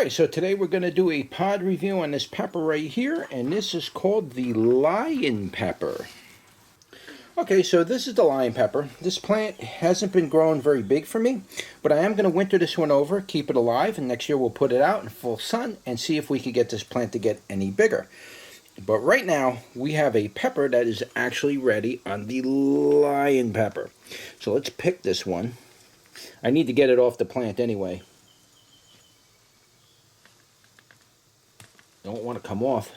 Alright, so today we're going to do a pod review on this pepper right here, and this is called the Lyon Pepper. Okay, so this is the Lyon Pepper. This plant hasn't been growing very big for me, but I am going to winter this one over, keep it alive, and next year we'll put it out in full sun and see if we can get this plant to get any bigger. But right now, we have a pepper that is actually ready on the Lyon Pepper. So let's pick this one. I need to get it off the plant anyway. Don't want to come off.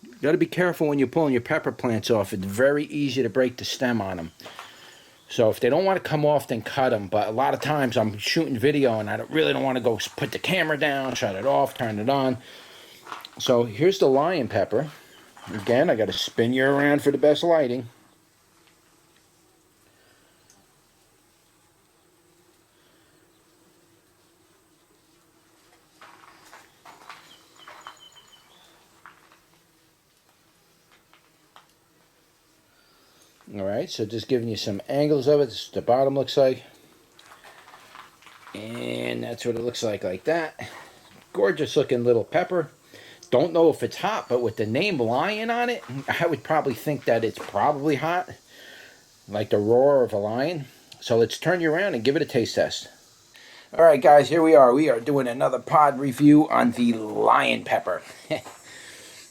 You got to be careful when you're pulling your pepper plants off. It's very easy to break the stem on them. So if they don't want to come off, then cut them. But a lot of times I'm shooting video and I really don't want to go put the camera down, shut it off, turn it on. So here's the Lyon Pepper. Again, I got to spin you around for the best lighting. Alright, so just giving you some angles of it. This is what the bottom looks like. And that's what it looks like that. Gorgeous looking little pepper. Don't know if it's hot, but with the name Lion on it, I would probably think that it's probably hot. Like the roar of a lion. So let's turn you around and give it a taste test. Alright guys, here we are. We are doing another pod review on the Lyon Pepper.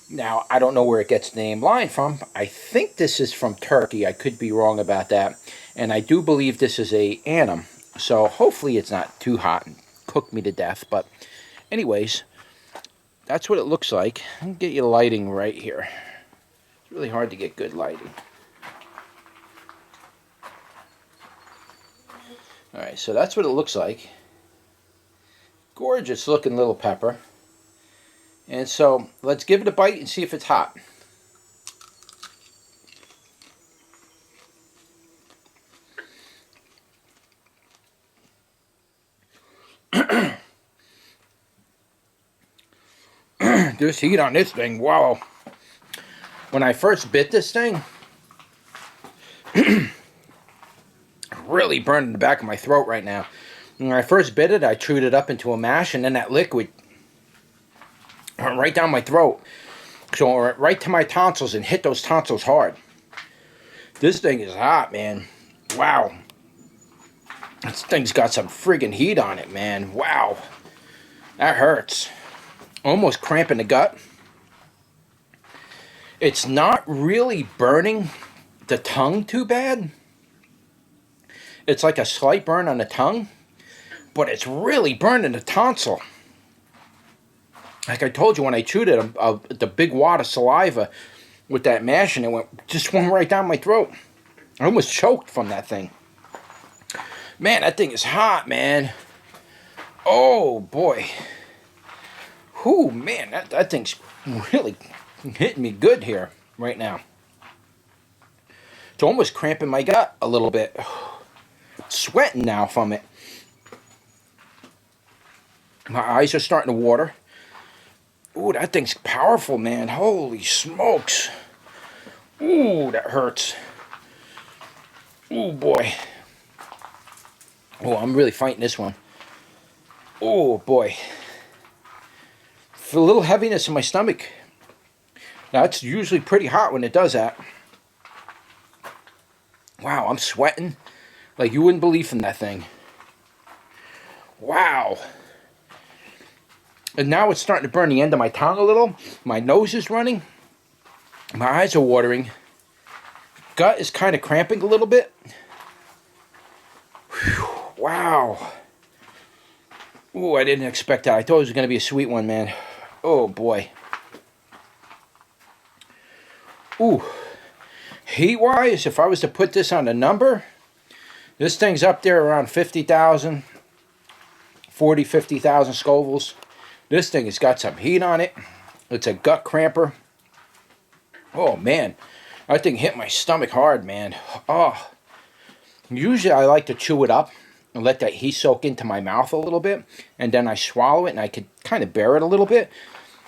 Now, I don't know where it gets the name Lyon from. I think this is from Turkey. I could be wrong about that. And I do believe this is a annum. So hopefully it's not too hot and cook me to death. But anyways, that's what it looks like. I'll get you lighting right here. It's really hard to get good lighting. Alright, so that's what it looks like. Gorgeous looking little pepper. And so, let's give it a bite and see if it's hot. There's heat on this thing, wow. When I first bit this thing, really burning the back of my throat right now. When I first bit it, I chewed it up into a mash, and then that liquid went right down my throat, so right to my tonsils and hit those tonsils hard. This thing is hot, man. Wow. This thing's got some friggin' heat on it, man. Wow. That hurts. Almost cramping the gut. It's not really burning the tongue too bad. It's like a slight burn on the tongue, but it's really burning the tonsil. Like I told you, when I chewed it, the big wad of saliva with that mash, and it just went right down my throat. I almost choked from that thing. Man, that thing is hot, man. Oh, boy. Whew, man, that thing's really hitting me good here right now. It's almost cramping my gut a little bit. Sweating now from it. My eyes are starting to water. Ooh, that thing's powerful, man. Holy smokes. Ooh, that hurts. Ooh, boy. Oh, I'm really fighting this one. Oh, boy. Feel a little heaviness in my stomach. Now, it's usually pretty hot when it does that. Wow, I'm sweating like you wouldn't believe from that thing. Wow. And now it's starting to burn the end of my tongue a little. My nose is running. My eyes are watering. Gut is kind of cramping a little bit. Whew, wow. Ooh, I didn't expect that. I thought it was going to be a sweet one, man. Oh, boy. Ooh. Heat-wise, if I was to put this on a number, this thing's up there around 50,000, 40, 50,000 Scovilles. This thing has got some heat on it. It's a gut cramper. Oh, man. That thing hit my stomach hard, man. Oh. Usually I like to chew it up and let that heat soak into my mouth a little bit. And then I swallow it and I could kind of bear it a little bit.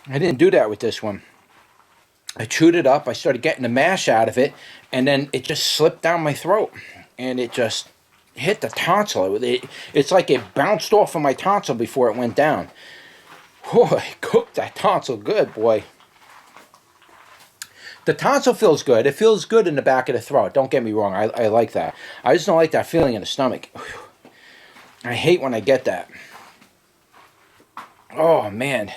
I didn't do that with this one. I chewed it up. I started getting the mash out of it. And then it just slipped down my throat. And it just hit the tonsil. It's like it bounced off of my tonsil before it went down. Boy, cooked that tonsil good, boy. The tonsil feels good. It feels good in the back of the throat. Don't get me wrong. I like that. I just don't like that feeling in the stomach. I hate when I get that. Oh, man.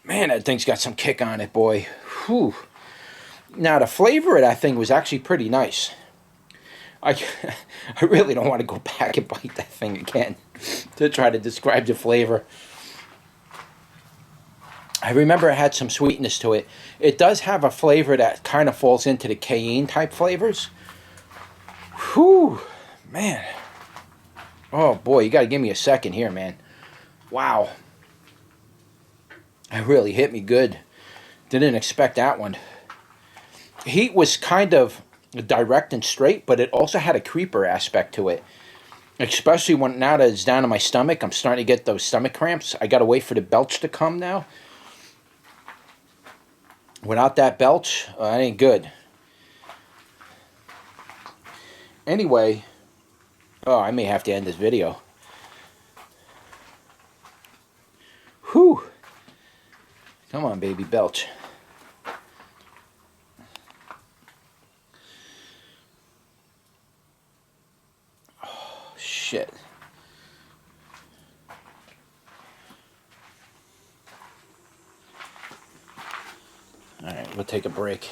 Man, that thing's got some kick on it, boy. Whew. Now, the flavor of that thing was actually pretty nice. I really don't want to go back and bite that thing again to try to describe the flavor. I remember it had some sweetness to it. It does have a flavor that kind of falls into the cayenne type flavors. Whew, man. Oh boy, you got to give me a second here, man. Wow. It really hit me good. Didn't expect that one. Heat was kind of direct and straight, but it also had a creeper aspect to it. Especially when now that it's down in my stomach, I'm starting to get those stomach cramps. I got to wait for the belch to come now. Without that belch, that ain't good. Anyway, oh, I may have to end this video. Whew. Come on, baby, belch. Oh, shit. Alright, we'll take a break.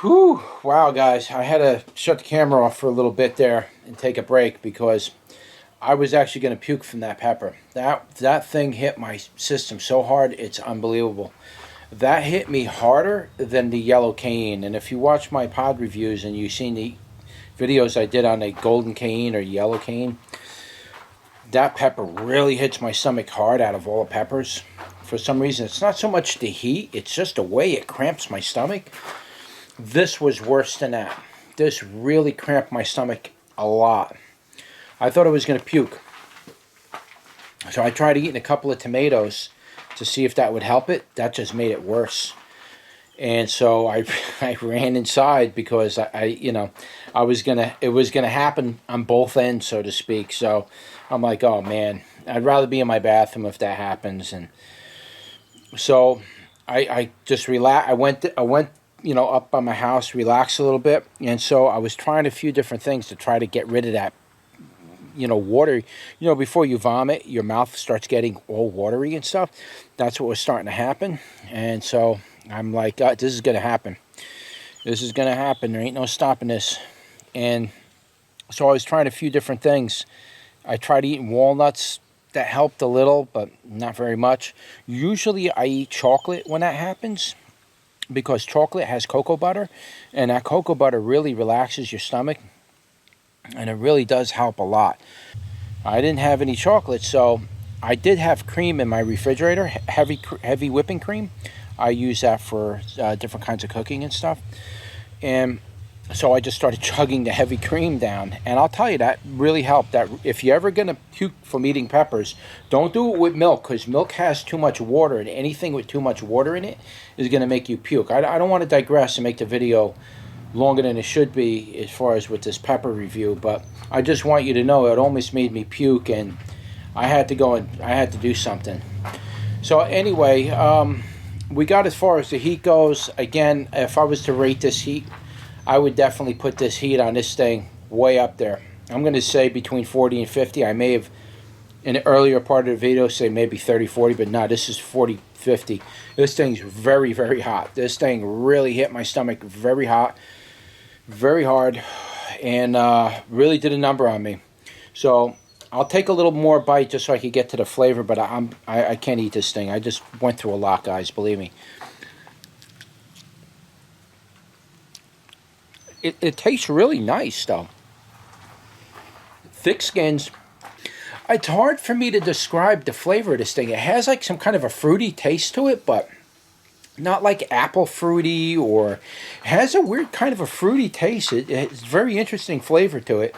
Whew, wow guys, I had to shut the camera off for a little bit there and take a break because I was actually going to puke from that pepper. That thing hit my system so hard, it's unbelievable. That hit me harder than the yellow cayenne, and if you watch my pod reviews and you've seen the videos I did on the golden cayenne or yellow cayenne, that pepper really hits my stomach hard out of all the peppers. For some reason, it's not so much the heat, it's just the way it cramps my stomach. This was worse than that. This really cramped my stomach a lot. I thought I was going to puke. So I tried eating a couple of tomatoes to see if that would help it. That just made it worse. And so I ran inside because it was gonna happen on both ends, so to speak. So I'm like, oh man, I'd rather be in my bathroom if that happens. And so I just relaxed. I went up by my house, relaxed a little bit, and so I was trying a few different things to try to get rid of that, water. Before you vomit, your mouth starts getting all watery and stuff. That's what was starting to happen, and so I'm like, this is gonna happen. This is gonna happen. There ain't no stopping this. And so I was trying a few different things. I tried eating walnuts. That helped a little, but not very much. Usually I eat chocolate when that happens because chocolate has cocoa butter, and that cocoa butter really relaxes your stomach, and it really does help a lot. I didn't have any chocolate, so I did have cream in my refrigerator, heavy whipping cream. I use that for different kinds of cooking and stuff. And so I just started chugging the heavy cream down, and I'll tell you, that really helped. That if you're ever going to puke from eating peppers, don't do it with milk, because milk has too much water, and anything with too much water in it is going to make you puke. I don't want to digress and make the video longer than it should be as far as with this pepper review, but I just want you to know it almost made me puke, and I had to go and I had to do something. So anyway, we got as far as the heat goes. Again, if I was to rate this heat, I would definitely put this heat on this thing way up there. I'm going to say between 40 and 50. I may have, in the earlier part of the video, say maybe 30, 40, but no, this is 40, 50. This thing's very, very hot. This thing really hit my stomach very hot, very hard, and really did a number on me. So I'll take a little more bite just so I could get to the flavor, but I can't eat this thing. I just went through a lot, guys, believe me. It tastes really nice, though. Thick skins. It's hard for me to describe the flavor of this thing. It has like some kind of a fruity taste to it, but not like apple fruity, or it has a weird kind of a fruity taste. It's very interesting flavor to it.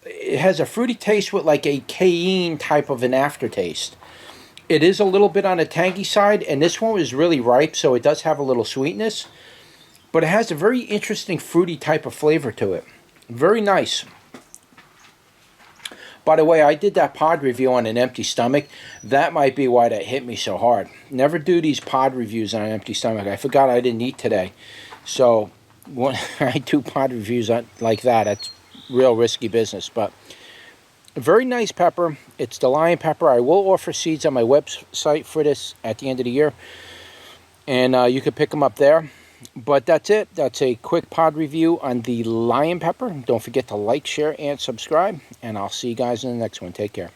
It has a fruity taste with like a cayenne type of an aftertaste. It is a little bit on the tangy side, and this one was really ripe, so it does have a little sweetness. But it has a very interesting fruity type of flavor to it. Very nice. By the way, I did that pod review on an empty stomach. That might be why that hit me so hard. Never do these pod reviews on an empty stomach. I forgot I didn't eat today. So when I do pod reviews like that, it's real risky business. But a very nice pepper. It's the Lyon Pepper. I will offer seeds on my website for this at the end of the year. And you can pick them up there. But that's it. That's a quick pod review on the Lyon Pepper. Don't forget to like, share, and subscribe. And I'll see you guys in the next one. Take care.